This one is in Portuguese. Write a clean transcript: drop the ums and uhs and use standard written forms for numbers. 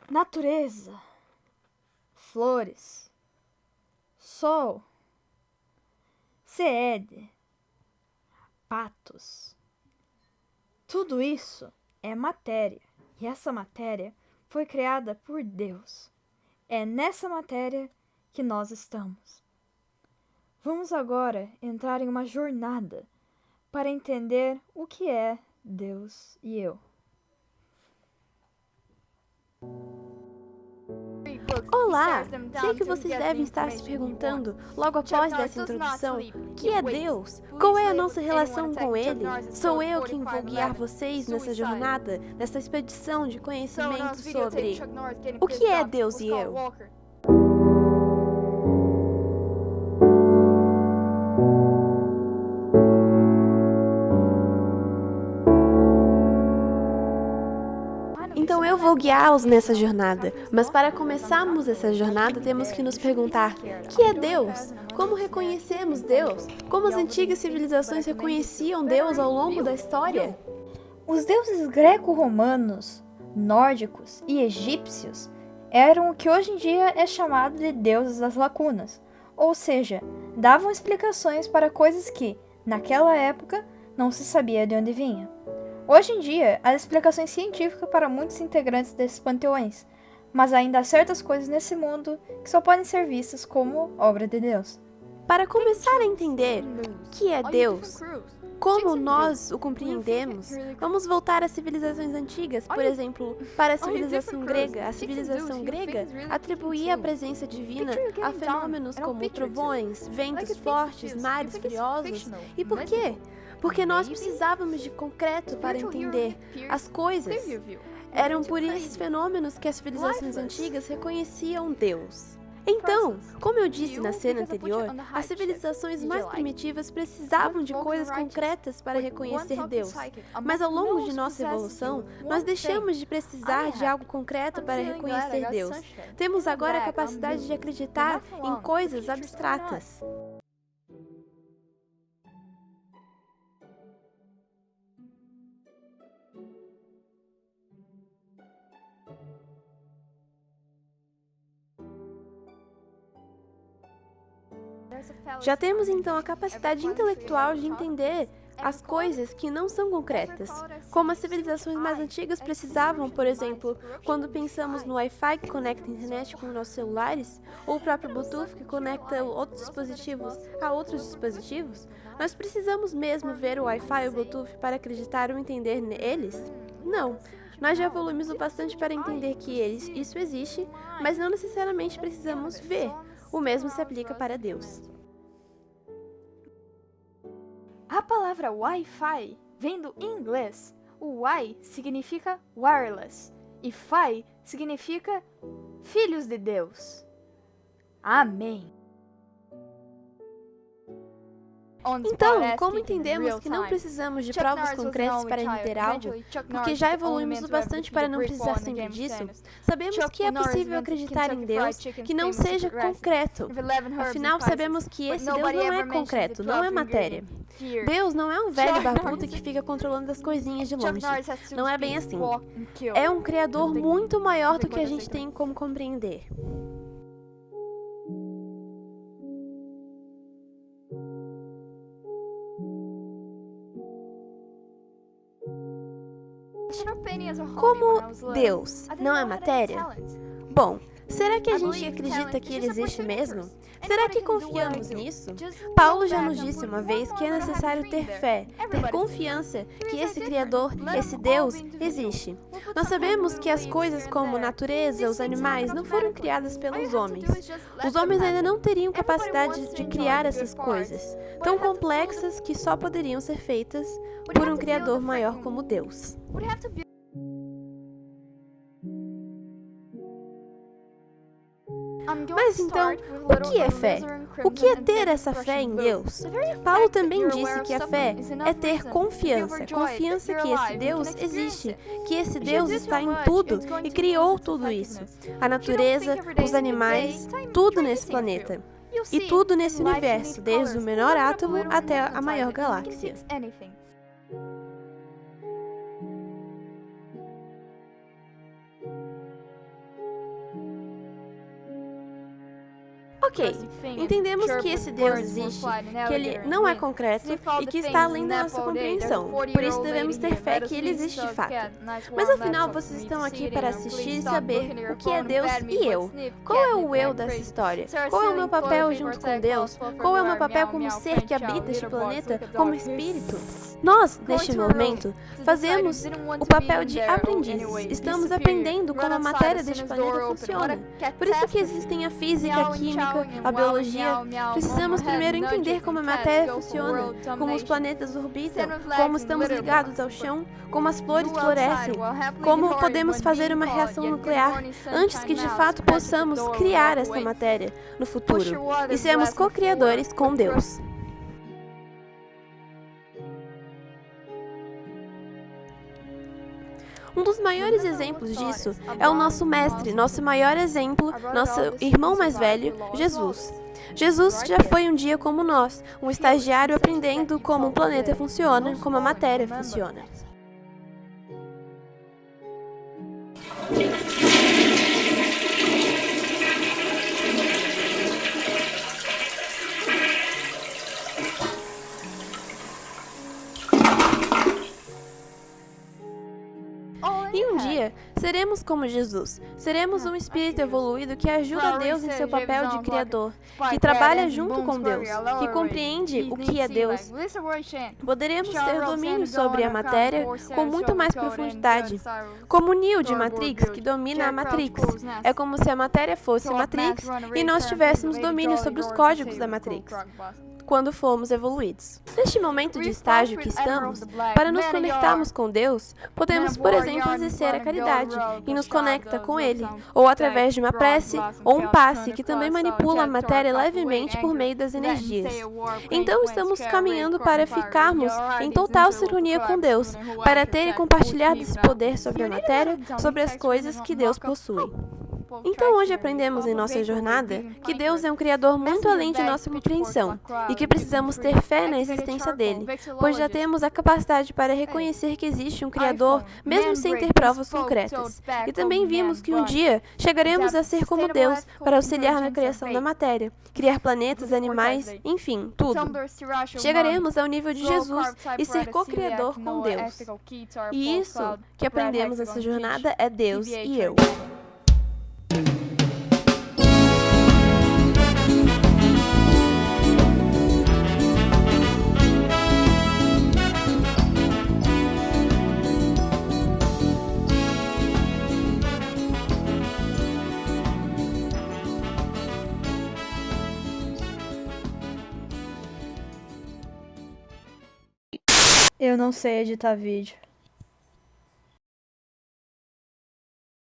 natureza, flores, sol, sede, patos. Tudo isso é matéria, e essa matéria foi criada por Deus. É nessa matéria que nós estamos. Vamos agora entrar em uma jornada para entender o que é Deus e eu. Olá! Sei que vocês devem estar se perguntando, logo após dessa introdução, o que é Deus? Qual é a nossa relação com Ele? Sou eu quem vou guiar vocês nessa jornada, nessa expedição de conhecimento sobre o que é Deus e eu? Então eu vou guiá-los nessa jornada, mas para começarmos essa jornada temos que nos perguntar: o que é Deus? Como reconhecemos Deus? Como as antigas civilizações reconheciam Deus ao longo da história? Os deuses greco-romanos, nórdicos e egípcios eram o que hoje em dia é chamado de deuses das lacunas, ou seja, davam explicações para coisas que, naquela época, não se sabia de onde vinha. Hoje em dia, há explicações científicas para muitos integrantes desses panteões, mas ainda há certas coisas nesse mundo que só podem ser vistas como obra de Deus. Para começar a entender o que é Deus, como nós o compreendemos, vamos voltar às civilizações antigas, por exemplo, para a civilização grega. A civilização grega atribuía a presença divina a fenômenos como trovões, ventos fortes, mares furiosos. E por quê? Porque nós precisávamos de concreto para entender as coisas. Eram por esses fenômenos que as civilizações antigas reconheciam Deus. Então, como eu disse na cena anterior, as civilizações mais primitivas precisavam de coisas concretas para reconhecer Deus. Mas ao longo de nossa evolução, nós deixamos de precisar de algo concreto para reconhecer Deus. Temos agora a capacidade de acreditar em coisas abstratas. Já temos então a capacidade intelectual de entender as coisas que não são concretas, como as civilizações mais antigas precisavam, por exemplo, quando pensamos no Wi-Fi que conecta a internet com nossos celulares, ou o próprio Bluetooth que conecta outros dispositivos a outros dispositivos, nós precisamos mesmo ver o Wi-Fi e o Bluetooth para acreditar ou entender neles? Não. Nós já evoluímos o bastante para entender que isso existe, mas não necessariamente precisamos ver. O mesmo se aplica para Deus. A palavra Wi-Fi vem do inglês. O Wi significa wireless e Fi significa filhos de Deus. Amém. Então, como entendemos que não precisamos de provas concretas para entender algo, porque já evoluímos o bastante para não precisar sempre disso, sabemos que é possível acreditar em Deus que não seja concreto. Afinal, sabemos que esse Deus não é concreto, não é matéria. Deus não é um velho barbudo que fica controlando as coisinhas de longe. Não é bem assim. É um Criador muito maior do que a gente tem como compreender. Como Deus não é matéria? Bom, será que a gente acredita que Ele existe mesmo? Será que confiamos nisso? Paulo já nos disse uma vez que é necessário ter fé, ter confiança que esse Criador, esse Deus, existe. Nós sabemos que as coisas como a natureza, os animais, não foram criadas pelos homens. Os homens ainda não teriam capacidade de criar essas coisas, tão complexas que só poderiam ser feitas por um Criador maior como Deus. Mas então, o que é fé? O que é ter essa fé em Deus? Paulo também disse que a fé é ter confiança. Confiança que esse Deus existe, que esse Deus está em tudo e criou tudo isso. A natureza, os animais, tudo nesse planeta. E tudo nesse universo, desde o menor átomo até a maior galáxia. Ok, entendemos que esse Deus existe, que ele não é concreto e que está além da nossa compreensão. Por isso devemos ter fé que ele existe de fato. Mas afinal, vocês estão aqui para assistir e saber o que é Deus e eu. Qual é o eu dessa história? Qual é o meu papel junto com Deus? Qual é o meu papel como ser que habita este planeta, como espírito? Nós, neste momento, fazemos o papel de aprendizes. Estamos aprendendo como a matéria deste planeta funciona. Por isso que existem a física, a química, a biologia. Precisamos primeiro entender como a matéria funciona, como os planetas orbitam, como estamos ligados ao chão, como as flores florescem, como podemos fazer uma reação nuclear antes que de fato possamos criar essa matéria no futuro e sermos co-criadores com Deus. Um dos maiores exemplos disso é o nosso mestre, nosso maior exemplo, nosso irmão mais velho, Jesus. Jesus já foi um dia como nós, um estagiário aprendendo como um planeta funciona, como a matéria funciona. E um dia, seremos como Jesus. Seremos um espírito evoluído que ajuda Deus em seu papel de criador, que trabalha junto com Deus, que compreende o que é Deus. Poderemos ter domínio sobre a matéria com muito mais profundidade. Como Neo de Matrix, que domina a Matrix. É como se a matéria fosse Matrix e nós tivéssemos domínio sobre os códigos da Matrix quando formos evoluídos. Neste momento de estágio que estamos, para nos conectarmos com Deus, podemos, por exemplo, exercer a caridade e nos conecta com Ele, ou através de uma prece ou um passe que também manipula a matéria levemente por meio das energias. Então estamos caminhando para ficarmos em total sintonia com Deus, para ter e compartilhar desse poder sobre a matéria, sobre as coisas que Deus possui. Então hoje aprendemos em nossa jornada que Deus é um Criador muito além de nossa compreensão e que precisamos ter fé na existência dele, pois já temos a capacidade para reconhecer que existe um Criador mesmo sem ter provas concretas. E também vimos que um dia chegaremos a ser como Deus para auxiliar na criação da matéria, criar planetas, animais, enfim, tudo. Chegaremos ao nível de Jesus e ser co-criador com Deus. E isso que aprendemos nessa jornada é Deus e eu. Eu não sei editar vídeo.